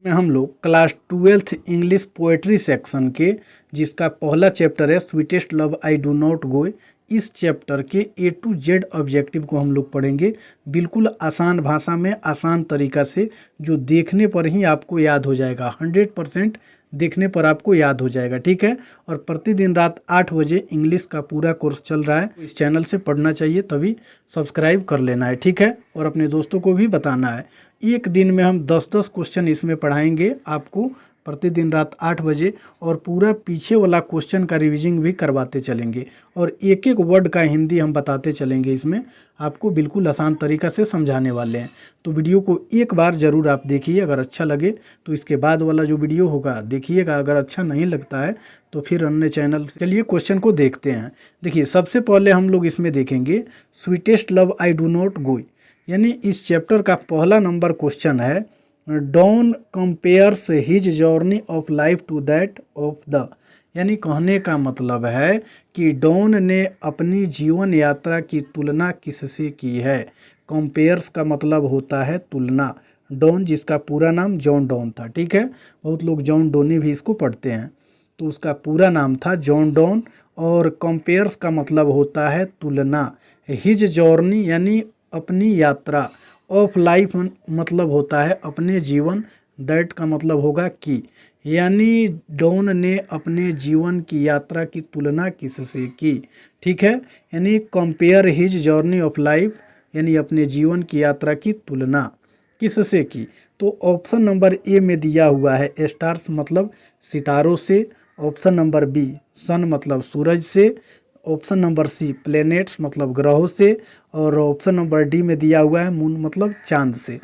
में हम लोग class 12th English poetry section के जिसका पहला चैप्टर है sweetest love I do not गो, इस चैप्टर के A to Z ऑब्जेक्टिव को हम लोग पढ़ेंगे बिल्कुल आसान भाषा में, आसान तरीका से, जो देखने पर ही आपको याद हो जाएगा। 100% देखने पर आपको याद हो जाएगा, ठीक है। और प्रतिदिन रात 8 बजे इंग्लिश का पूरा कोर्स चल रहा है, इस चैनल से पढ़ना चाहिए, तभी सब्सक्राइब कर लेना है, ठीक है। और अपने दोस्तों को भी बताना है। एक दिन में हम 10-10 क्वेश्चन इसमें पढ़ाएंगे आपको प्रतिदिन रात 8 बजे, और पूरा पीछे वाला क्वेश्चन का रिवीजिंग भी करवाते चलेंगे, और एक एक वर्ड का हिंदी हम बताते चलेंगे। इसमें आपको बिल्कुल आसान तरीका से समझाने वाले हैं। तो वीडियो को एक बार ज़रूर आप देखिए, अगर अच्छा लगे तो इसके बाद वाला जो वीडियो होगा देखिएगा। अगर अच्छा नहीं लगता है तो फिर अन्य चैनल। चलिए क्वेश्चन को देखते हैं। देखिए, सबसे पहले हम लोग इसमें देखेंगे sweetest love I do not go, यानी इस चैप्टर का पहला नंबर क्वेश्चन है Donne compares his journey of life to that of the, यानी कहने का मतलब है कि डॉन ने अपनी जीवन यात्रा की तुलना किससे की है। कंपेयर्स का मतलब होता है तुलना। डॉन जिसका पूरा नाम जॉन डॉन था, ठीक है। बहुत लोग जॉन डोनी भी इसको पढ़ते हैं, तो उसका पूरा नाम था जॉन डॉन। और कंपेयर्स का मतलब होता है तुलना। हिज जर्नी यानी अपनी यात्रा, ऑफ लाइफ मतलब होता है अपने जीवन, दैट का मतलब होगा कि, यानी डॉन ने अपने जीवन की यात्रा की तुलना किससे की, ठीक है। यानी compare his journey of life, यानी अपने जीवन की यात्रा की तुलना किससे की। तो ऑप्शन नंबर ए में दिया हुआ है स्टार्स मतलब सितारों से, ऑप्शन नंबर बी सन मतलब सूरज से, ऑप्शन नंबर सी प्लैनेट्स मतलब ग्रहों से, और ऑप्शन नंबर डी में दिया हुआ है मून मतलब चांद से।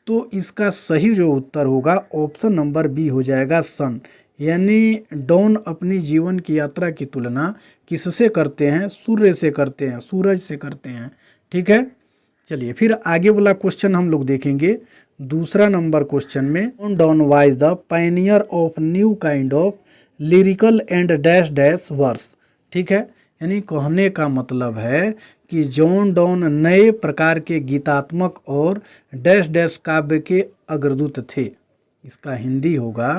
तो इसका सही जो उत्तर होगा ऑप्शन नंबर बी हो जाएगा सन, यानी डॉन अपनी जीवन की यात्रा की तुलना किससे करते हैं, सूर्य से करते हैं, सूरज से करते हैं, ठीक है। चलिए फिर आगे वाला क्वेश्चन हम लोग देखेंगे। दूसरा नंबर क्वेश्चन में Donne was the pioneer of new kind of lyrical and dash dash verse, ठीक है। यानी कहने का मतलब है कि जॉन डॉन नए प्रकार के गीतात्मक और डैश डैश काव्य के अग्रदूत थे। इसका हिंदी होगा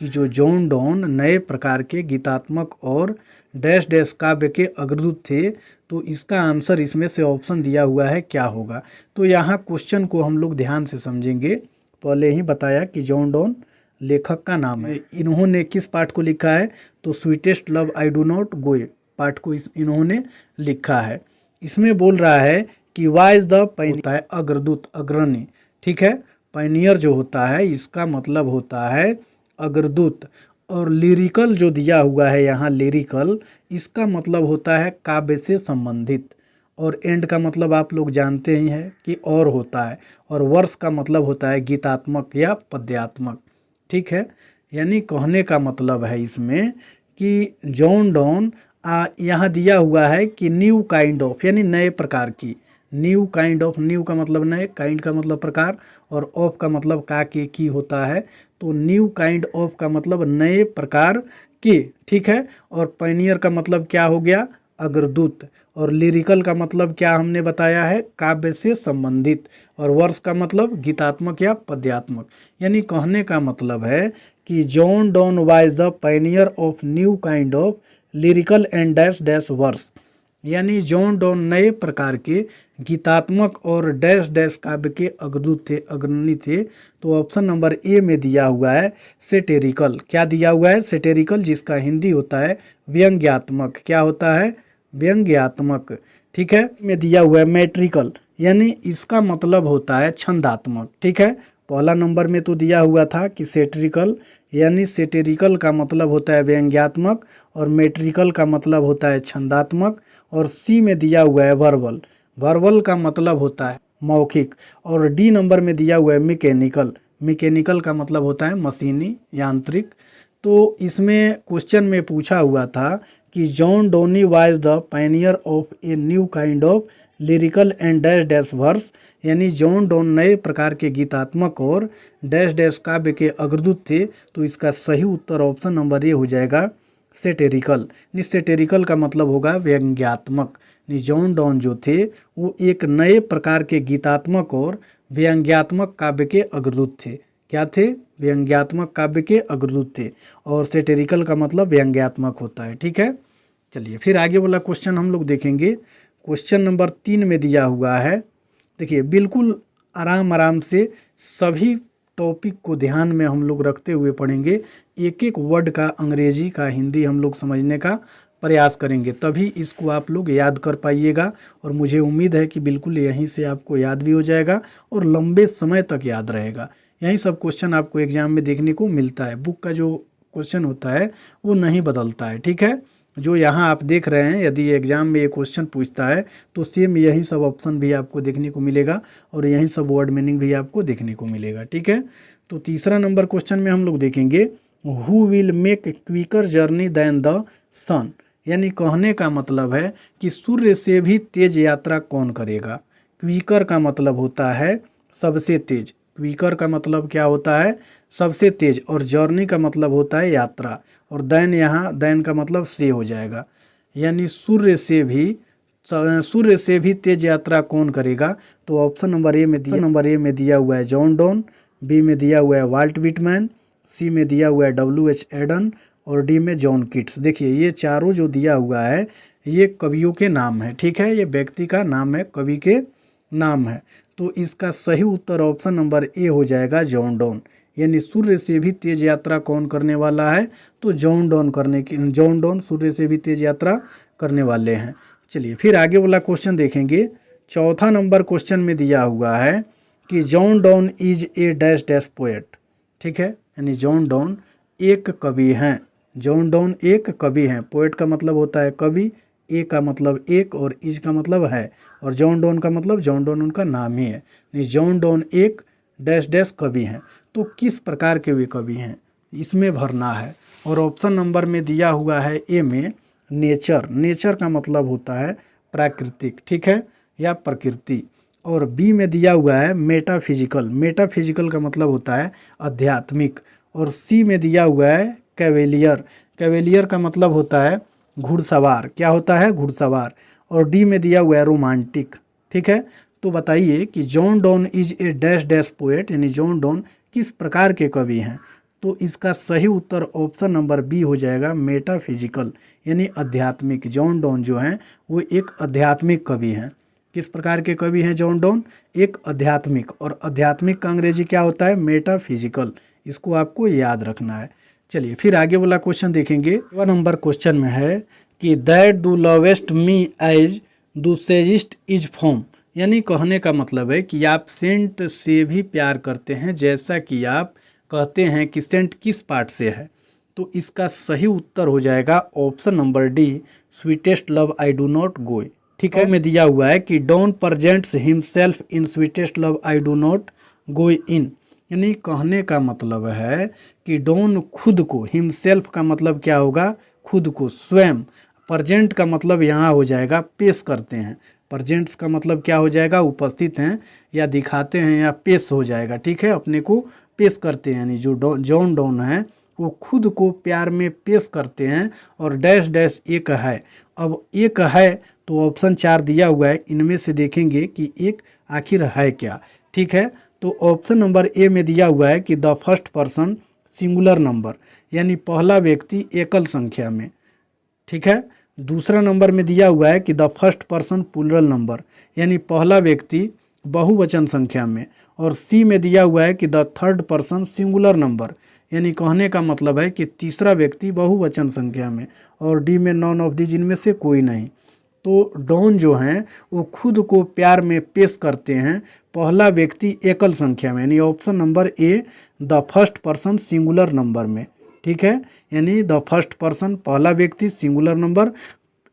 कि जो जॉन डॉन नए प्रकार के गीतात्मक और डैश डैश काव्य के अग्रदूत थे। तो इसका आंसर इसमें से ऑप्शन दिया हुआ है, क्या होगा। तो यहाँ क्वेश्चन को हम लोग ध्यान से समझेंगे। पहले ही बताया कि जॉन डॉन लेखक का नाम है। इन्होंने किस पाठ को लिखा है, तो sweetest love I do not गो पाठ को इन्होंने लिखा है। इसमें बोल रहा है कि वाइज द पायनियर है अग्रदूत, अग्रणी, ठीक है। पायनियर जो होता है इसका मतलब होता है अग्रदूत। और लिरिकल जो दिया हुआ है यहाँ लिरिकल, इसका मतलब होता है काव्य से संबंधित। और एंड का मतलब आप लोग जानते ही हैं कि और होता है। और वर्ष का मतलब होता है गीतात्मक या पद्यात्मक, ठीक है। यानी कहने का मतलब है इसमें कि जॉन डॉन यहाँ दिया हुआ है कि न्यू काइंड ऑफ, यानी नए प्रकार की, न्यू काइंड ऑफ, न्यू का मतलब नए, काइंड का मतलब प्रकार, और ऑफ का मतलब का के की होता है। तो न्यू काइंड ऑफ का मतलब नए प्रकार के, ठीक है। और पायनियर का मतलब क्या हो गया, अग्रदूत। और लिरिकल का मतलब क्या हमने बताया है, काव्य से संबंधित। और वर्ष का मतलब गीतात्मक या पद्यात्मक। यानी कहने का मतलब है कि John Donne was the pioneer of new kind of lyrical and dash dash verse, यानी जॉन डॉन नए प्रकार के गीतात्मक और डैश डैश काव्य के अग्रदूत थे, अग्रणी थे। तो ऑप्शन नंबर ए में दिया हुआ है सेटेरिकल। क्या दिया हुआ है, सेटेरिकल, जिसका हिंदी होता है व्यंग्यात्मक। क्या होता है, व्यंग्यात्मक, ठीक है। में दिया हुआ है मेट्रिकल, यानी इसका मतलब होता है छंदात्मक, ठीक है। पहला नंबर में तो दिया हुआ था कि सेटेरिकल, यानी सेटेरिकल का मतलब होता है व्यंग्यात्मक, और मेट्रिकल का मतलब होता है छंदात्मक। और सी में दिया हुआ है वर्बल, वर्बल का मतलब होता है मौखिक। और डी नंबर में दिया हुआ है मैकेनिकल, मैकेनिकल का मतलब होता है मशीनी, यांत्रिक। तो इसमें क्वेश्चन में पूछा हुआ था कि John Donne was the pioneer of a new kind of lyrical and dash dash verse, यानी जॉन डॉन नए प्रकार के गीतात्मक और डैश डैश काव्य के अग्रदूत थे। तो इसका सही उत्तर ऑप्शन नंबर ए हो जाएगा सेटेरिकल। सेटेरिकल का मतलब होगा व्यंग्यात्मक। जॉन डॉन जो थे वो एक नए प्रकार के गीतात्मक और व्यंग्यात्मक काव्य के अग्रदूत थे। क्या थे, व्यंग्यात्मक काव्य के अग्रदूत थे। और सेटेरिकल का मतलब व्यंग्यात्मक होता है, ठीक है। चलिए फिर आगे वाला क्वेश्चन हम लोग देखेंगे। क्वेश्चन नंबर 3 में दिया हुआ है, देखिए बिल्कुल आराम आराम से सभी टॉपिक को ध्यान में हम लोग रखते हुए पढ़ेंगे। एक एक वर्ड का अंग्रेजी का हिंदी हम लोग समझने का प्रयास करेंगे, तभी इसको आप लोग याद कर पाइएगा। और मुझे उम्मीद है कि बिल्कुल यहीं से आपको याद भी हो जाएगा और लंबे समय तक याद रहेगा। यही सब क्वेश्चन आपको एग्जाम में देखने को मिलता है। बुक का जो क्वेश्चन होता है वो नहीं बदलता है, ठीक है। जो यहाँ आप देख रहे हैं, यदि एग्जाम में ये क्वेश्चन पूछता है तो सेम यही सब ऑप्शन भी आपको देखने को मिलेगा और यही सब वर्ड मीनिंग भी आपको देखने को मिलेगा, ठीक है। तो तीसरा नंबर क्वेश्चन में हम लोग देखेंगे, who will make quicker journey than the sun. यानी कहने का मतलब है कि सूर्य से भी तेज यात्रा कौन करेगा। क्विकर का मतलब होता है सबसे तेज, क्विकर का मतलब क्या होता है, सबसे तेज। और जर्नी का मतलब होता है यात्रा। और दैन, यहाँ दैन का मतलब से हो जाएगा। यानी सूर्य से भी तेज यात्रा कौन करेगा। तो ऑप्शन नंबर ए में दिया हुआ है जॉन डॉन, बी में दिया हुआ है वाल्ट विटमैन, सी में दिया हुआ है W.H. एडन और डी में जॉन किट्स। देखिए ये चारों जो दिया हुआ है ये कवियों के नाम है, ठीक है। ये व्यक्ति का नाम है, कवि के नाम है। तो इसका सही उत्तर ऑप्शन नंबर ए हो जाएगा जॉन डॉन। यानी सूर्य से भी तेज यात्रा कौन करने वाला है, तो जॉन डॉन सूर्य से भी तेज यात्रा करने वाले हैं। चलिए फिर आगे वाला क्वेश्चन देखेंगे। चौथा नंबर क्वेश्चन में दिया हुआ है कि John don is a dash dash poet, ठीक है। यानी जॉन डॉन एक कवि हैं, जॉन डॉन एक कवि हैं। पोएट का मतलब होता है कवि, ए का मतलब एक और इज का मतलब है, और जॉन डॉन का मतलब जॉन डॉन उनका नाम ही है। यानी जॉन डॉन एक डैश डैश कवि हैं। तो किस प्रकार के वे कवि हैं, इसमें भरना है। और ऑप्शन नंबर में दिया हुआ है ए में नेचर, नेचर का मतलब होता है प्राकृतिक, ठीक है, या प्रकृति। और बी में दिया हुआ है मेटाफिजिकल, मेटाफिजिकल का मतलब होता है आध्यात्मिक। और सी में दिया हुआ है कैवेलियर, कैवेलियर का मतलब होता है घुड़सवार, क्या होता है, घुड़सवार। और डी में दिया हुआ है रोमांटिक, ठीक है। तो बताइए कि John don is a dash dash poet, यानी जॉन डॉन किस प्रकार के कवि हैं। तो इसका सही उत्तर ऑप्शन नंबर बी हो जाएगा मेटाफिजिकल, यानी आध्यात्मिक। जॉन डॉन जो हैं वो एक आध्यात्मिक कवि हैं। किस प्रकार के कवि हैं जॉन डॉन, एक आध्यात्मिक। और आध्यात्मिक का अंग्रेजी क्या होता है, मेटाफिजिकल। इसको आपको याद रखना है। चलिए फिर आगे वाला क्वेश्चन देखेंगे। 1 नंबर क्वेश्चन में है कि that do lovest me as do sagest is form. यानी कहने का मतलब है कि आप सेंट से भी प्यार करते हैं जैसा कि आप कहते हैं कि सेंट किस पार्ट से है। तो इसका सही उत्तर हो जाएगा option number D, sweetest love I do not go, ठीक है। में दिया हुआ है कि Donne presents himself in sweetest love I do not go in. यानी कहने का मतलब है कि डॉन खुद को, हिमसेल्फ का मतलब क्या होगा, खुद को, स्वयं। प्रेजेंट का मतलब यहाँ हो जाएगा पेश करते हैं, प्रेजेंट्स का मतलब क्या हो जाएगा, उपस्थित हैं या दिखाते हैं या पेश हो जाएगा, ठीक है, अपने को पेश करते हैं। यानी जो जॉन डॉन है वो खुद को प्यार में पेश करते हैं। और डैश डैश एक है, अब एक है तो ऑप्शन 4 दिया हुआ है, इनमें से देखेंगे कि एक आखिर है क्या, ठीक है। तो ऑप्शन नंबर ए में दिया हुआ है कि the first person singular number, यानी पहला व्यक्ति एकल संख्या में, ठीक है। दूसरा नंबर में दिया हुआ है कि the first person plural number, यानी पहला व्यक्ति बहुवचन संख्या में। और सी में दिया हुआ है कि the third person singular number, यानी कहने का मतलब है कि तीसरा व्यक्ति बहुवचन संख्या में। और डी में नॉन ऑफ दीज, इनमें से कोई नहीं। तो डॉन जो हैं वो खुद को प्यार में पेश करते हैं पहला व्यक्ति एकल संख्या में, यानी option number A the first person singular number में, ठीक है। यानी द फर्स्ट पर्सन पहला व्यक्ति, सिंगुलर नंबर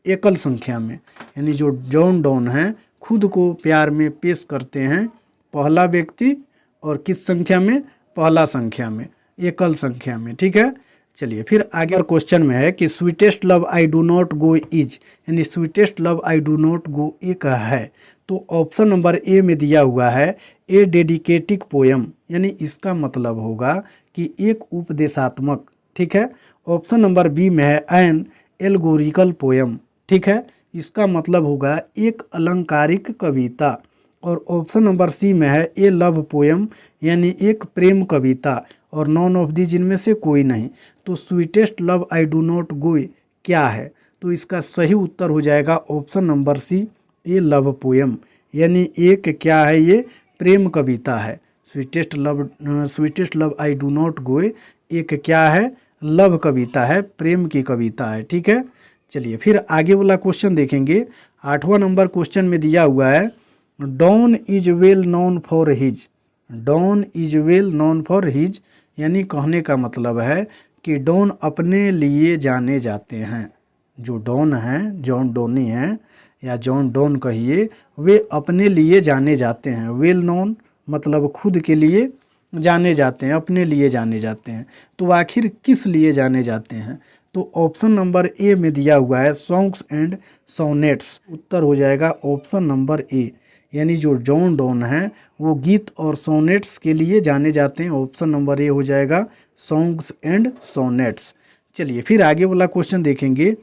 एकल संख्या में। यानी जो जॉन डॉन हैं खुद को प्यार में पेश करते हैं पहला व्यक्ति और किस संख्या में, पहला संख्या में, एकल संख्या में, ठीक है। चलिए फिर आगे और क्वेश्चन में है कि sweetest love I do not go is, यानी sweetest love I do not go एक है। तो ऑप्शन नंबर ए में दिया हुआ है ए डेडिकेटिक पोयम, यानी इसका मतलब होगा कि एक उपदेशात्मक, ठीक है। ऑप्शन नंबर बी में है एन एल्गोरिकल पोयम, ठीक है, इसका मतलब होगा एक अलंकारिक कविता। और ऑप्शन नंबर सी में है ए लव पोएम यानी एक प्रेम कविता, और नॉन ऑफ दी जिनमें से कोई नहीं। तो sweetest love I do not गो क्या है? तो इसका सही उत्तर हो जाएगा ऑप्शन नंबर सी ए लव पोएम, यानी एक क्या है, ये प्रेम कविता है। Sweetest love I do not go एक क्या है, लव कविता है, प्रेम की कविता है। ठीक है, चलिए फिर आगे वाला क्वेश्चन देखेंगे। 8वां नंबर क्वेश्चन में दिया हुआ है Donne is well known for his. Donne is well known for his यानी कहने का मतलब है कि डॉन अपने लिए जाने जाते हैं। जो डॉन हैं, जॉन डोनी हैं या जॉन डॉन कहिए, वे अपने लिए जाने जाते हैं। वेल नोन मतलब खुद के लिए जाने जाते हैं, अपने लिए जाने जाते हैं। तो आखिर किस लिए जाने जाते हैं? तो ऑप्शन नंबर ए में दिया हुआ है सॉन्ग्स एंड सोनेट्स। उत्तर हो जाएगा ऑप्शन नंबर ए, यानी जो जॉन डॉन है वो गीत और सोनेट्स के लिए जाने जाते हैं। ऑप्शन नंबर ए हो जाएगा सॉन्ग्स एंड सोनेट्स। चलिए फिर आगे वाला क्वेश्चन देखेंगे।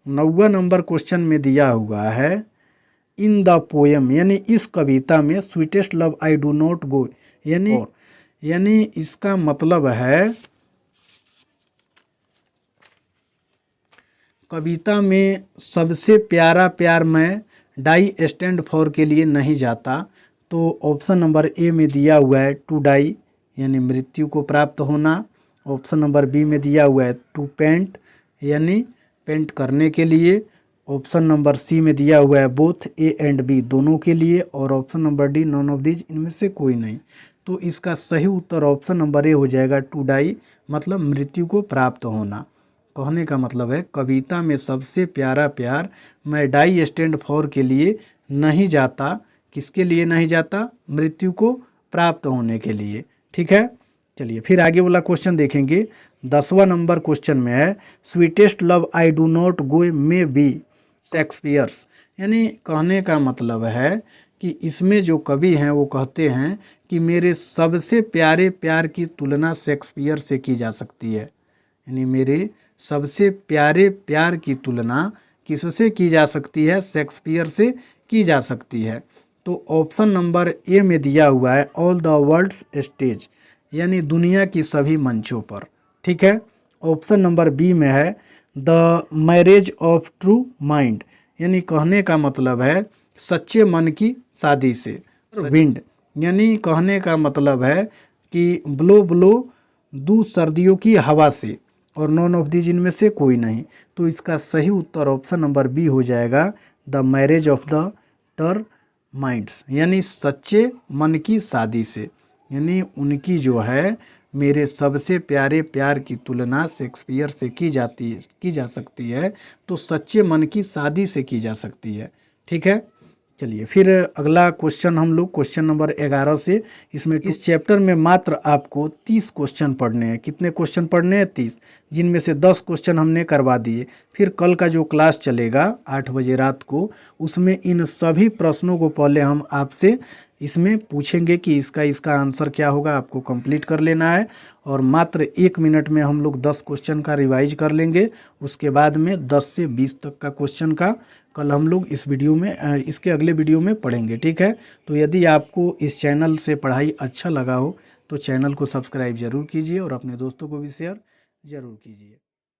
9वां नंबर क्वेश्चन में दिया हुआ है इन द पोएम यानी इस कविता में sweetest love I do not go यानी इसका मतलब है कविता में सबसे प्यारा प्यार मैं डाई स्टैंड फॉर के लिए नहीं जाता। तो ऑप्शन नंबर ए में दिया हुआ है टू डाई यानी मृत्यु को प्राप्त होना। ऑप्शन नंबर बी में दिया हुआ है टू पेंट यानी पेंट करने के लिए। ऑप्शन नंबर सी में दिया हुआ है बोथ ए एंड बी दोनों के लिए। और option number D none of these इनमें से कोई नहीं। तो इसका सही उत्तर ऑप्शन नंबर ए हो जाएगा टू डाई मतलब मृत्यु को प्राप्त होना। कहने का मतलब है कविता में सबसे प्यारा प्यार मैं डाई स्टैंड फॉर के लिए नहीं जाता। किसके लिए नहीं जाता? मृत्यु को प्राप्त होने के लिए। ठीक है, चलिए फिर आगे वाला क्वेश्चन देखेंगे। 10वां नंबर क्वेश्चन में है sweetest love I do not go may be Shakespeare's. यानी कहने का मतलब है कि इसमें जो कवि हैं वो कहते हैं कि मेरे सबसे प्यारे प्यार की तुलना शेक्सपियर से की जा सकती है। यानी मेरे सबसे प्यारे प्यार की तुलना किससे की जा सकती है? शेक्सपियर से की जा सकती है। तो ऑप्शन नंबर ए में दिया हुआ है ऑल द वर्ल्ड्स स्टेज यानी दुनिया की सभी मंचों पर। ठीक है, ऑप्शन नंबर बी में है the marriage of true mind यानी कहने का मतलब है सच्चे मन की शादी से। विंड यानी कहने का मतलब है कि ब्लो ब्लो दो सर्दियों की हवा से। और नॉन ऑफ दीज इनमें से कोई नहीं। तो इसका सही उत्तर ऑप्शन नंबर बी हो जाएगा द मैरिज ऑफ द टर माइंड्स यानी सच्चे मन की शादी से। यानी उनकी जो है मेरे सबसे प्यारे प्यार की तुलना शेक्सपियर से की जा सकती है। तो सच्चे मन की शादी से की जा सकती है। ठीक है, चलिए फिर अगला क्वेश्चन हम लोग क्वेश्चन नंबर 11 से। इसमें इस चैप्टर में मात्र आपको 30 क्वेश्चन पढ़ने हैं। कितने क्वेश्चन पढ़ने हैं? 30, जिनमें से 10 क्वेश्चन हमने करवा दिए। फिर कल का जो क्लास चलेगा 8 बजे रात को, उसमें इन सभी प्रश्नों को पहले हम आपसे इसमें पूछेंगे कि इसका आंसर क्या होगा। आपको कंप्लीट कर लेना है और मात्र 1 मिनट में हम लोग 10 क्वेश्चन का रिवाइज कर लेंगे। उसके बाद में 10 से 20 तक का क्वेश्चन का कल हम लोग इस वीडियो में इसके अगले वीडियो में पढ़ेंगे। ठीक है, तो यदि आपको इस चैनल से पढ़ाई अच्छा लगा हो तो चैनल को सब्सक्राइब ज़रूर कीजिए और अपने दोस्तों को भी शेयर ज़रूर कीजिए।